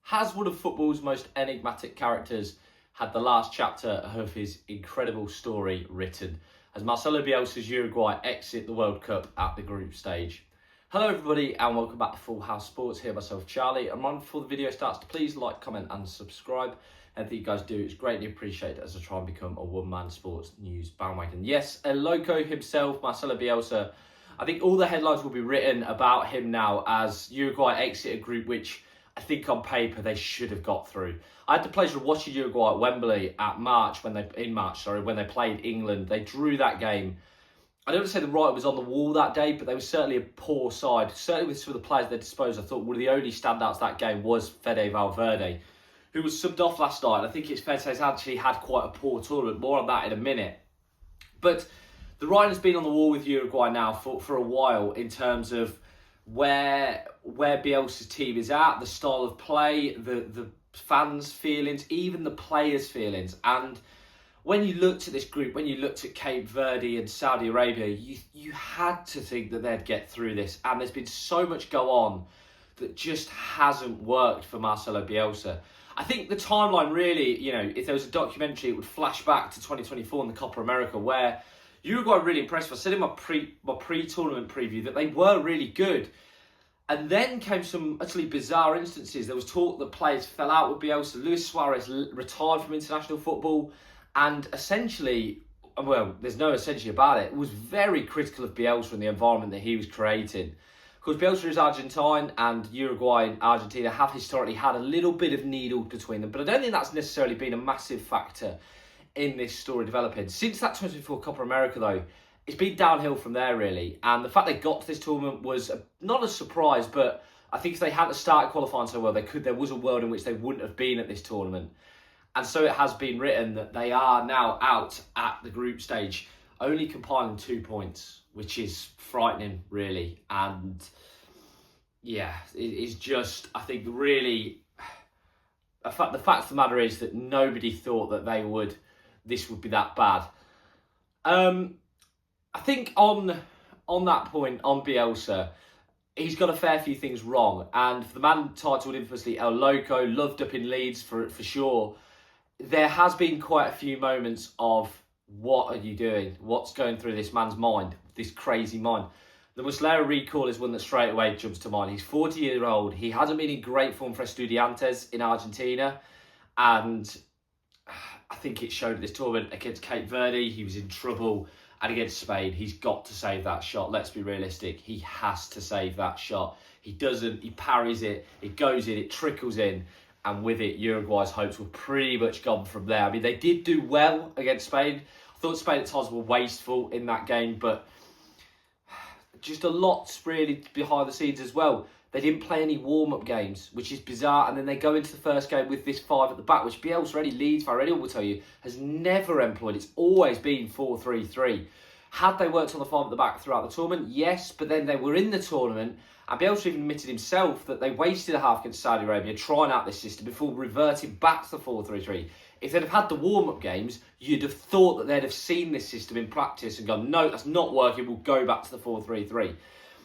Has one of football's most enigmatic characters had the last chapter of his incredible story written as Marcelo Bielsa's Uruguay exit the World Cup at the group stage? Hello everybody and welcome back to Full House Sports. Here myself Charlie, and right before the video starts, please like, comment and subscribe. Anything you guys do is greatly appreciated as I try and become a one-man sports news bandwagon. Yes, a Loco himself, Marcelo Bielsa. I think all the headlines will be written about him now as Uruguay exit a group which I think on paper they should have got through. I had the pleasure of watching Uruguay at Wembley in March when they played England. They drew that game. I don't want to say the writing was on the wall that day, but they were certainly a poor side. Certainly with some of the players they disposed, I thought one of the only standouts that game was Fede Valverde, who was subbed off last night. I think it's fair to say he's actually had quite a poor tournament. More on that in a minute. But the writing has been on the wall with Uruguay now for a while in terms of where Bielsa's team is at, the style of play, the fans' feelings, even the players' feelings. And when you looked at this group, when you looked at Cape Verde and Saudi Arabia, you had to think that they'd get through this. And there's been so much go on that just hasn't worked for Marcelo Bielsa. I think the timeline really, if there was a documentary, it would flash back to 2024 in the Copa America, where Uruguay really impressed. I said in my pre-tournament preview that they were really good. And then came some utterly bizarre instances. There was talk that players fell out with Bielsa. Luis Suarez retired from international football. And essentially, well, there's no essentially about it, was very critical of Bielsa and the environment that he was creating. Of course, Bielsa is Argentine, and Uruguay and Argentina have historically had a little bit of needle between them. But I don't think that's necessarily been a massive factor in this story developing. Since that 2024 Copa America, though, it's been downhill from there, really. And the fact they got to this tournament was not a surprise, but I think if they hadn't started qualifying so well, there was a world in which they wouldn't have been at this tournament. And so it has been written that they are now out at the group stage, only compiling 2 points, which is frightening, really. And yeah, it is just, I think, really, the fact of the matter is that nobody thought that this would be that bad. I think on that point, on Bielsa, he's got a fair few things wrong. And for the man titled infamously El Loco, loved up in Leeds for sure, there has been quite a few moments of, what are you doing? What's going through this man's mind, this crazy mind? The Muslera recall is one that straight away jumps to mind. He's 40-year-old. He hasn't been in great form for Estudiantes in Argentina. And I think it showed at this tournament against Cape Verde. He was in trouble. And against Spain, he's got to save that shot. Let's be realistic. He has to save that shot. He doesn't. He parries it. It goes in. It trickles in. And with it, Uruguay's hopes were pretty much gone from there. I mean, they did do well against Spain. I thought Spain at times were wasteful in that game. But just a lot really behind the scenes as well. They didn't play any warm-up games, which is bizarre. And then they go into the first game with this 5 at the back, which Bielsa already leads for. I will tell you, has never employed. It's always been 4-3-3. Had they worked on the 5 at the back throughout the tournament? Yes, but then they were in the tournament. And Bielsa even admitted himself that they wasted a half against Saudi Arabia trying out this system before reverting back to the 4-3-3. If they'd have had the warm-up games, you'd have thought that they'd have seen this system in practice and gone, no, that's not working, we'll go back to the 4-3-3.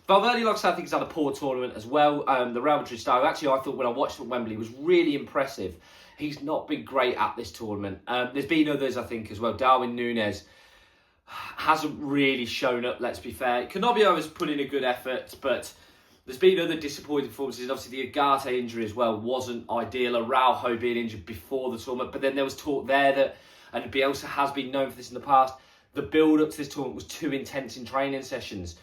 Valverde, like I said, I think he's had a poor tournament as well. The Real Madrid style, actually, I thought when I watched him at Wembley, was really impressive. He's not been great at this tournament. There's been others, I think, as well. Darwin Núñez hasn't really shown up, let's be fair. Canobio has put in a good effort, but there's been other disappointing performances. Obviously, the Agate injury as well wasn't ideal. Araujo being injured before the tournament, but then there was talk there that, and Bielsa has been known for this in the past, the build-up to this tournament was too intense in training sessions.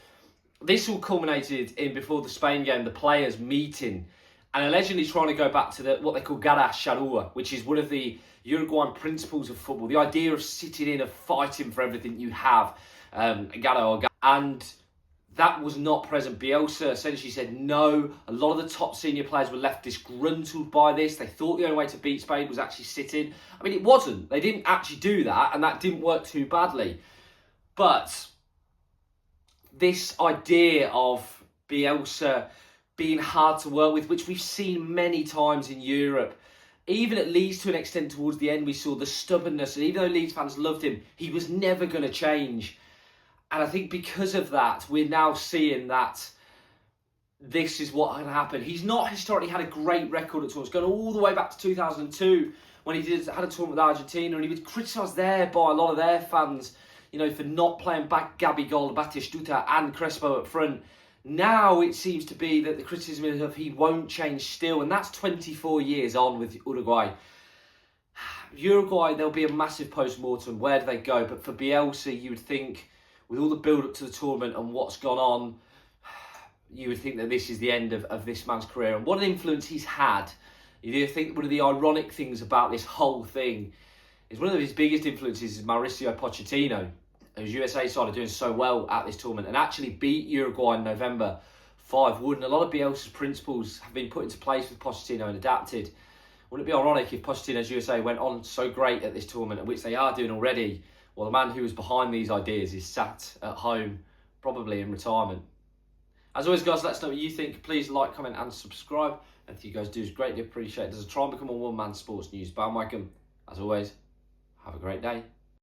This all culminated in, before the Spain game, the players meeting and allegedly trying to go back to what they call garra charrua, which is one of the Uruguayan principles of football, the idea of sitting in and fighting for everything you have, and that was not present. Bielsa essentially said no. A lot of the top senior players were left disgruntled by this. They thought the only way to beat Spain was actually sitting. I mean, it wasn't. They didn't actually do that, and that didn't work too badly. But this idea of Bielsa being hard to work with, which we've seen many times in Europe, even at Leeds to an extent towards the end, we saw the stubbornness. And even though Leeds fans loved him, he was never going to change. And I think because of that, we're now seeing that this is what had happened. He's not historically had a great record at tournaments, going all the way back to 2002 when he had a tournament with Argentina, and he was criticised there by a lot of their fans, you know, for not playing back Gabigol, Batistuta and Crespo up front. Now it seems to be that the criticism is of he won't change still, and that's 24 years on with Uruguay. Uruguay, there'll be a massive post-mortem. Where do they go? But for Bielsa, you would think, with all the build-up to the tournament and what's gone on, you would think that this is the end of this man's career. And what an influence he's had. You do think one of the ironic things about this whole thing is one of his biggest influences is Mauricio Pochettino, whose USA side are doing so well at this tournament and actually beat Uruguay in November 5-1. And a lot of Bielsa's principles have been put into place with Pochettino and adapted. Wouldn't it be ironic if Pochettino's USA went on so great at this tournament, which they are doing already, while the man who was behind these ideas is sat at home, probably in retirement? As always, guys, let us know what you think. Please like, comment and subscribe. Anything you guys do is greatly appreciated. As I try and become a one-man sports news bandwagon. As always, have a great day.